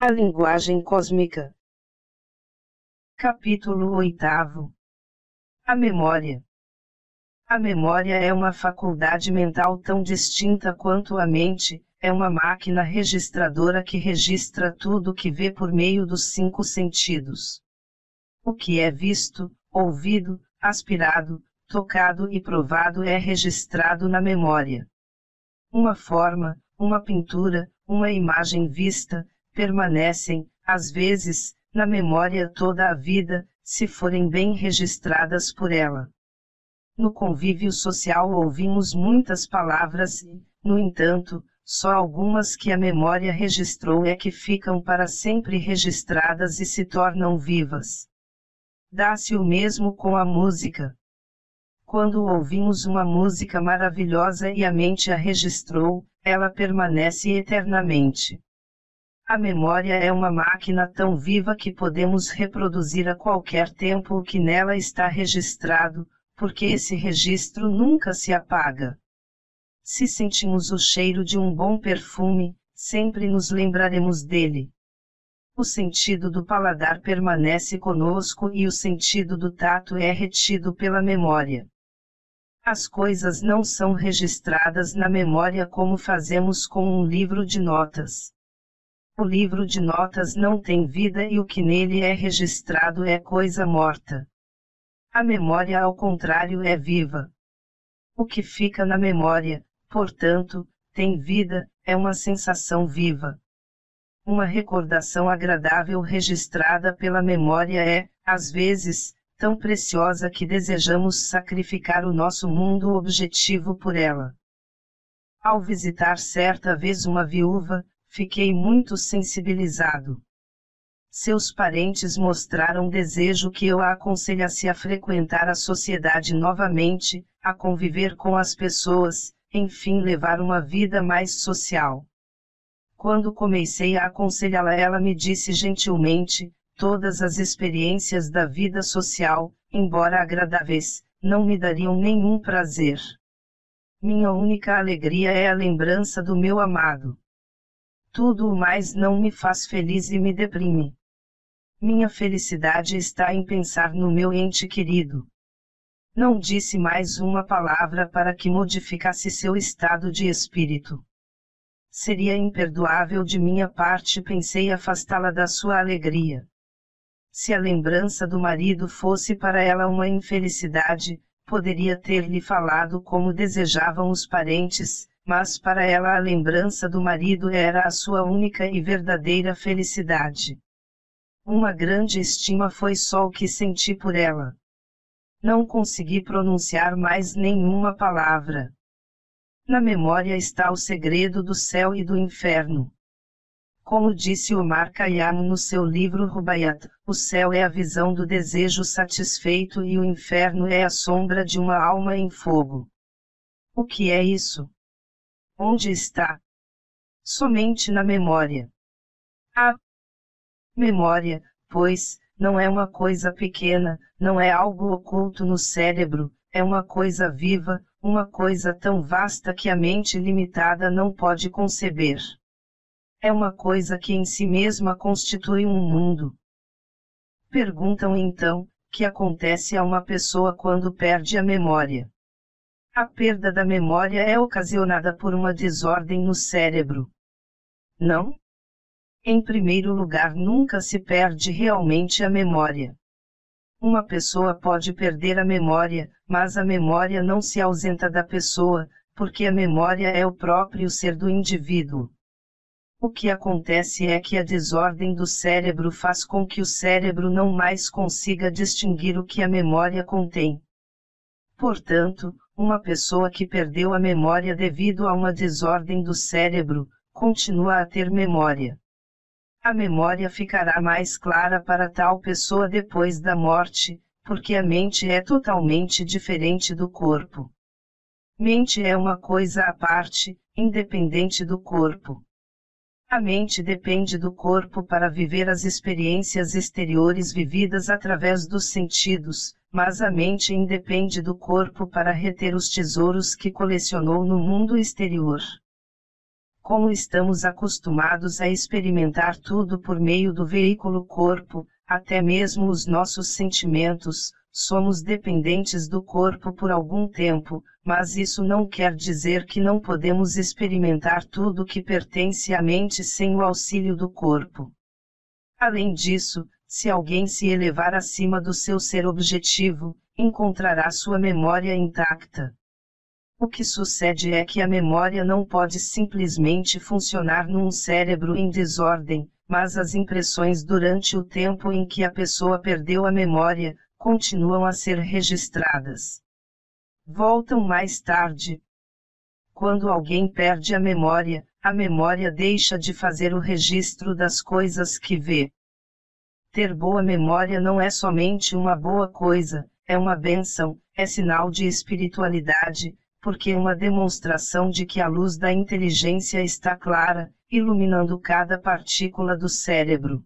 A linguagem cósmica. Capítulo 8. A memória. A memória é uma faculdade mental tão distinta quanto a mente, é uma máquina registradora que registra tudo o que vê por meio dos 5 sentidos. O que é visto, ouvido, aspirado, tocado e provado é registrado na memória. Uma forma, uma pintura, uma imagem vista, permanecem, às vezes, na memória toda a vida, se forem bem registradas por ela. No convívio social ouvimos muitas palavras e, no entanto, só algumas que a memória registrou é que ficam para sempre registradas e se tornam vivas. Dá-se o mesmo com a música. Quando ouvimos uma música maravilhosa e a mente a registrou, ela permanece eternamente. A memória é uma máquina tão viva que podemos reproduzir a qualquer tempo o que nela está registrado, porque esse registro nunca se apaga. Se sentimos o cheiro de um bom perfume, sempre nos lembraremos dele. O sentido do paladar permanece conosco e o sentido do tato é retido pela memória. As coisas não são registradas na memória como fazemos com um livro de notas. O livro de notas não tem vida e o que nele é registrado é coisa morta. A memória, ao contrário, é viva. O que fica na memória, portanto, tem vida, é uma sensação viva. Uma recordação agradável registrada pela memória é, às vezes, tão preciosa que desejamos sacrificar o nosso mundo objetivo por ela. Ao visitar certa vez uma viúva, fiquei muito sensibilizado. Seus parentes mostraram desejo que eu a aconselhasse a frequentar a sociedade novamente, a conviver com as pessoas, enfim levar uma vida mais social. Quando comecei a aconselhá-la, ela me disse gentilmente: todas as experiências da vida social, embora agradáveis, não me dariam nenhum prazer. Minha única alegria é a lembrança do meu amado. Tudo o mais não me faz feliz e me deprime. Minha felicidade está em pensar no meu ente querido. Não disse mais uma palavra para que modificasse seu estado de espírito. Seria imperdoável de minha parte, pensei, afastá-la da sua alegria. Se a lembrança do marido fosse para ela uma infelicidade, poderia ter-lhe falado como desejavam os parentes, mas para ela a lembrança do marido era a sua única e verdadeira felicidade. Uma grande estima foi só o que senti por ela. Não consegui pronunciar mais nenhuma palavra. Na memória está o segredo do céu e do inferno. Como disse Omar Khayyam no seu livro Rubaiyat, o céu é a visão do desejo satisfeito e o inferno é a sombra de uma alma em fogo. O que é isso? Onde está? Somente na memória. A memória, pois, não é uma coisa pequena, não é algo oculto no cérebro, é uma coisa viva, uma coisa tão vasta que a mente limitada não pode conceber. É uma coisa que em si mesma constitui um mundo. Perguntam então, que acontece a uma pessoa quando perde a memória? A perda da memória é ocasionada por uma desordem no cérebro. Não? Em primeiro lugar, nunca se perde realmente a memória. Uma pessoa pode perder a memória, mas a memória não se ausenta da pessoa, porque a memória é o próprio ser do indivíduo. O que acontece é que a desordem do cérebro faz com que o cérebro não mais consiga distinguir o que a memória contém. Portanto, uma pessoa que perdeu a memória devido a uma desordem do cérebro, continua a ter memória. A memória ficará mais clara para tal pessoa depois da morte, porque a mente é totalmente diferente do corpo. Mente é uma coisa à parte, independente do corpo. A mente depende do corpo para viver as experiências exteriores vividas através dos sentidos, mas a mente independe do corpo para reter os tesouros que colecionou no mundo exterior. como estamos acostumados a experimentar tudo por meio do veículo corpo, até mesmo os nossos sentimentos, somos dependentes do corpo por algum tempo, mas isso não quer dizer que não podemos experimentar tudo que pertence à mente sem o auxílio do corpo. Além disso, se alguém se elevar acima do seu ser objetivo, encontrará sua memória intacta. O que sucede é que a memória não pode simplesmente funcionar num cérebro em desordem, mas as impressões durante o tempo em que a pessoa perdeu a memória, continuam a ser registradas. Voltam mais tarde. Quando alguém perde a memória deixa de fazer o registro das coisas que vê. Ter boa memória não é somente uma boa coisa, é uma bênção, é sinal de espiritualidade, porque é uma demonstração de que a luz da inteligência está clara, iluminando cada partícula do cérebro.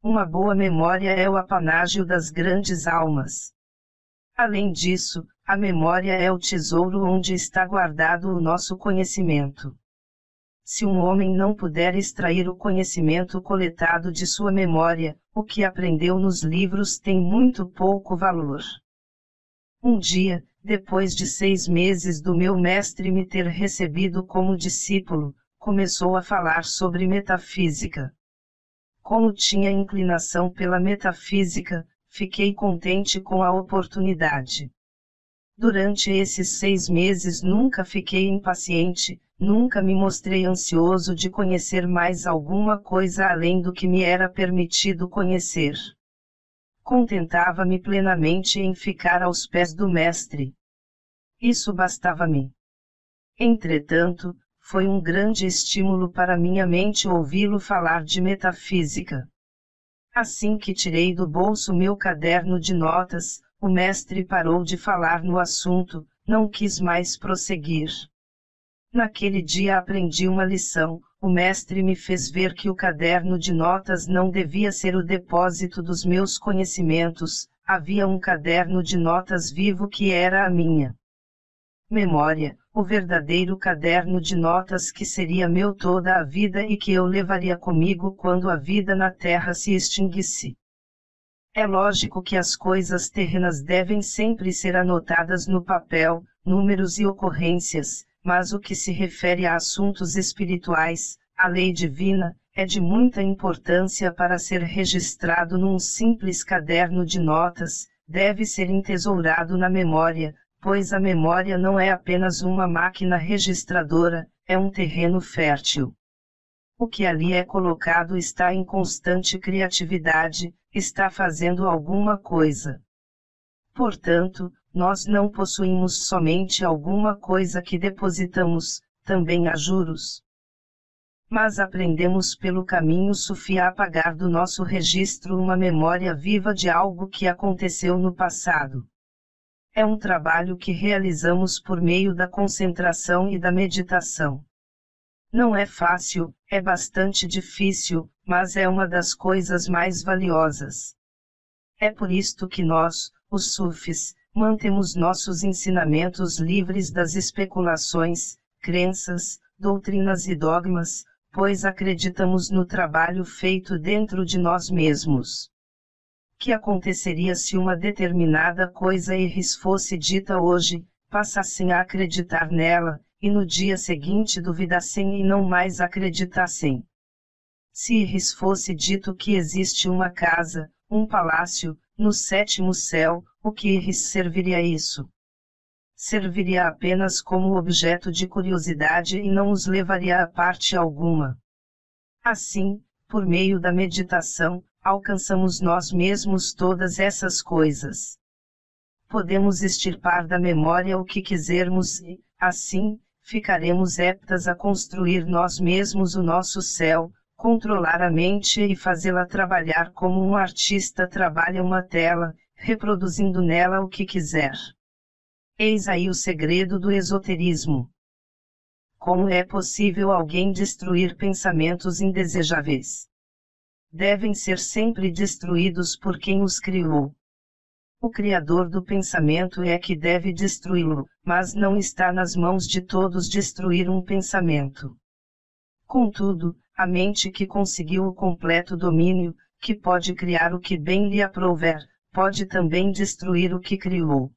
Uma boa memória é o apanágio das grandes almas. Além disso, a memória é o tesouro onde está guardado o nosso conhecimento. Se um homem não puder extrair o conhecimento coletado de sua memória, o que aprendeu nos livros tem muito pouco valor. Um dia, depois de 6 meses do meu mestre me ter recebido como discípulo, começou a falar sobre metafísica. Como tinha inclinação pela metafísica, fiquei contente com a oportunidade. Durante esses 6 meses nunca fiquei impaciente, nunca me mostrei ansioso de conhecer mais alguma coisa além do que me era permitido conhecer. Contentava-me plenamente em ficar aos pés do mestre. Isso bastava-me. Entretanto, foi um grande estímulo para minha mente ouvi-lo falar de metafísica. Assim que tirei do bolso meu caderno de notas, o mestre parou de falar no assunto, não quis mais prosseguir. Naquele dia aprendi uma lição. O mestre me fez ver que o caderno de notas não devia ser o depósito dos meus conhecimentos, havia um caderno de notas vivo que era a minha memória, o verdadeiro caderno de notas que seria meu toda a vida e que eu levaria comigo quando a vida na Terra se extinguisse. É lógico que as coisas terrenas devem sempre ser anotadas no papel, números e ocorrências, mas o que se refere a assuntos espirituais, a lei divina, é de muita importância para ser registrado num simples caderno de notas, deve ser entesourado na memória, pois a memória não é apenas uma máquina registradora, é um terreno fértil. O que ali é colocado está em constante criatividade, está fazendo alguma coisa. Portanto, nós não possuímos somente alguma coisa que depositamos, também há juros. Mas aprendemos pelo caminho sufi a apagar do nosso registro uma memória viva de algo que aconteceu no passado. É um trabalho que realizamos por meio da concentração e da meditação. Não é fácil, é bastante difícil, mas é uma das coisas mais valiosas. É por isto que nós, os sufis, mantemos nossos ensinamentos livres das especulações, crenças, doutrinas e dogmas, pois acreditamos no trabalho feito dentro de nós mesmos. Que aconteceria se uma determinada coisa Iris fosse dita hoje, passassem a acreditar nela, e no dia seguinte duvidassem e não mais acreditassem? Se Iris fosse dito que existe uma casa, um palácio, no 7º céu, o que Iris serviria isso? Serviria apenas como objeto de curiosidade e não os levaria a parte alguma. Assim, por meio da meditação, alcançamos nós mesmos todas essas coisas. Podemos extirpar da memória o que quisermos e, assim, ficaremos aptas a construir nós mesmos o nosso céu, controlar a mente e fazê-la trabalhar como um artista trabalha uma tela, reproduzindo nela o que quiser. Eis aí o segredo do esoterismo. Como é possível alguém destruir pensamentos indesejáveis? Devem ser sempre destruídos por quem os criou. O criador do pensamento é que deve destruí-lo, mas não está nas mãos de todos destruir um pensamento. Contudo, a mente que conseguiu o completo domínio, que pode criar o que bem lhe aprouver, pode também destruir o que criou.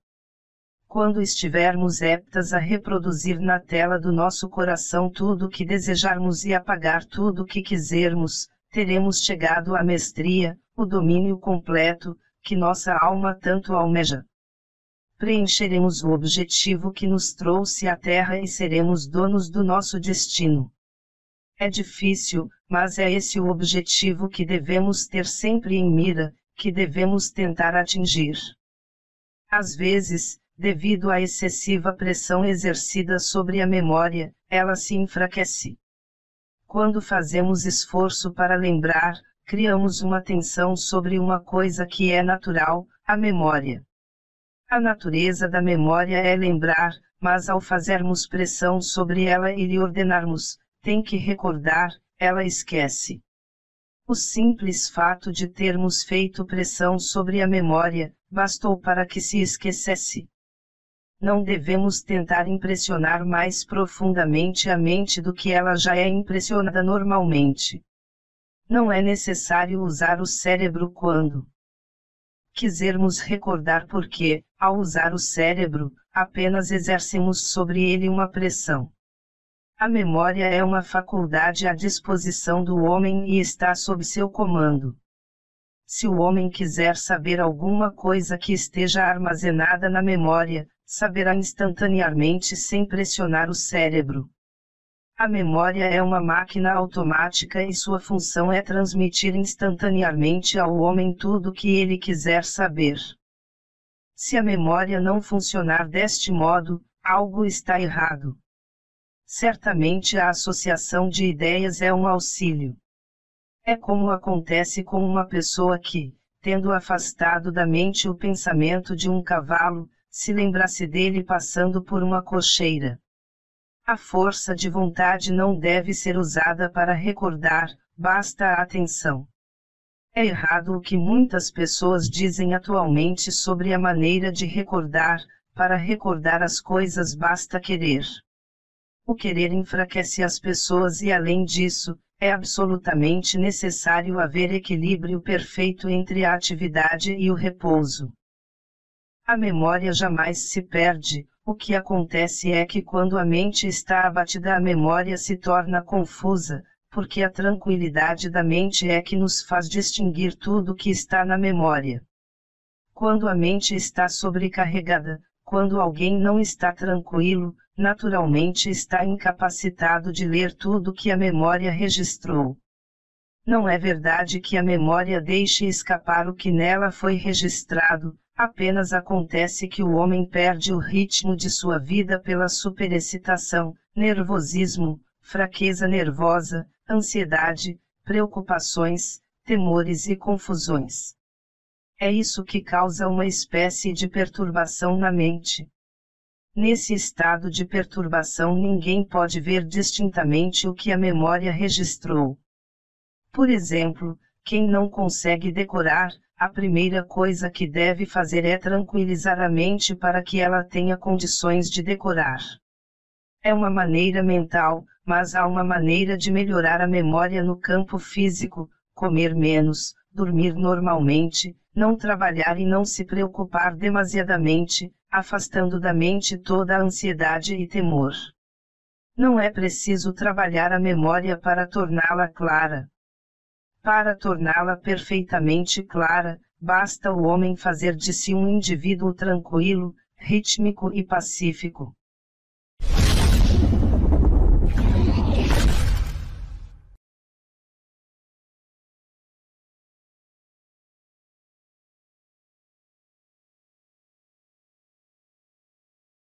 Quando estivermos aptas a reproduzir na tela do nosso coração tudo o que desejarmos e apagar tudo o que quisermos, teremos chegado à mestria, o domínio completo, que nossa alma tanto almeja. Preencheremos o objetivo que nos trouxe à Terra e seremos donos do nosso destino. É difícil, mas é esse o objetivo que devemos ter sempre em mira, que devemos tentar atingir. Às vezes, devido à excessiva pressão exercida sobre a memória, ela se enfraquece. Quando fazemos esforço para lembrar, criamos uma tensão sobre uma coisa que é natural, a memória. A natureza da memória é lembrar, mas ao fazermos pressão sobre ela e lhe ordenarmos, tem que recordar, ela esquece. O simples fato de termos feito pressão sobre a memória, bastou para que se esquecesse. Não devemos tentar impressionar mais profundamente a mente do que ela já é impressionada normalmente. Não é necessário usar o cérebro quando quisermos recordar porque, ao usar o cérebro, apenas exercemos sobre ele uma pressão. A memória é uma faculdade à disposição do homem e está sob seu comando. Se o homem quiser saber alguma coisa que esteja armazenada na memória, saberá instantaneamente sem pressionar o cérebro. A memória é uma máquina automática e sua função é transmitir instantaneamente ao homem tudo o que ele quiser saber. Se a memória não funcionar deste modo, algo está errado. Certamente a associação de ideias é um auxílio. É como acontece com uma pessoa que, tendo afastado da mente o pensamento de um cavalo, se lembrasse dele passando por uma cocheira. A força de vontade não deve ser usada para recordar, basta a atenção. É errado o que muitas pessoas dizem atualmente sobre a maneira de recordar, para recordar as coisas basta querer. O querer enfraquece as pessoas e além disso, é absolutamente necessário haver equilíbrio perfeito entre a atividade e o repouso. A memória jamais se perde, o que acontece é que quando a mente está abatida a memória se torna confusa, porque a tranquilidade da mente é que nos faz distinguir tudo que está na memória. Quando a mente está sobrecarregada, quando alguém não está tranquilo, naturalmente está incapacitado de ler tudo que a memória registrou. Não é verdade que a memória deixe escapar o que nela foi registrado, apenas acontece que o homem perde o ritmo de sua vida pela superexcitação, nervosismo, fraqueza nervosa, ansiedade, preocupações, temores e confusões. É isso que causa uma espécie de perturbação na mente. Nesse estado de perturbação ninguém pode ver distintamente o que a memória registrou. Por exemplo, quem não consegue decorar, a primeira coisa que deve fazer é tranquilizar a mente para que ela tenha condições de decorar. É uma maneira mental, mas há uma maneira de melhorar a memória no campo físico: comer menos, dormir normalmente, não trabalhar e não se preocupar demasiadamente, afastando da mente toda a ansiedade e temor. Não é preciso trabalhar a memória para torná-la clara. Para torná-la perfeitamente clara, basta o homem fazer de si um indivíduo tranquilo, rítmico e pacífico.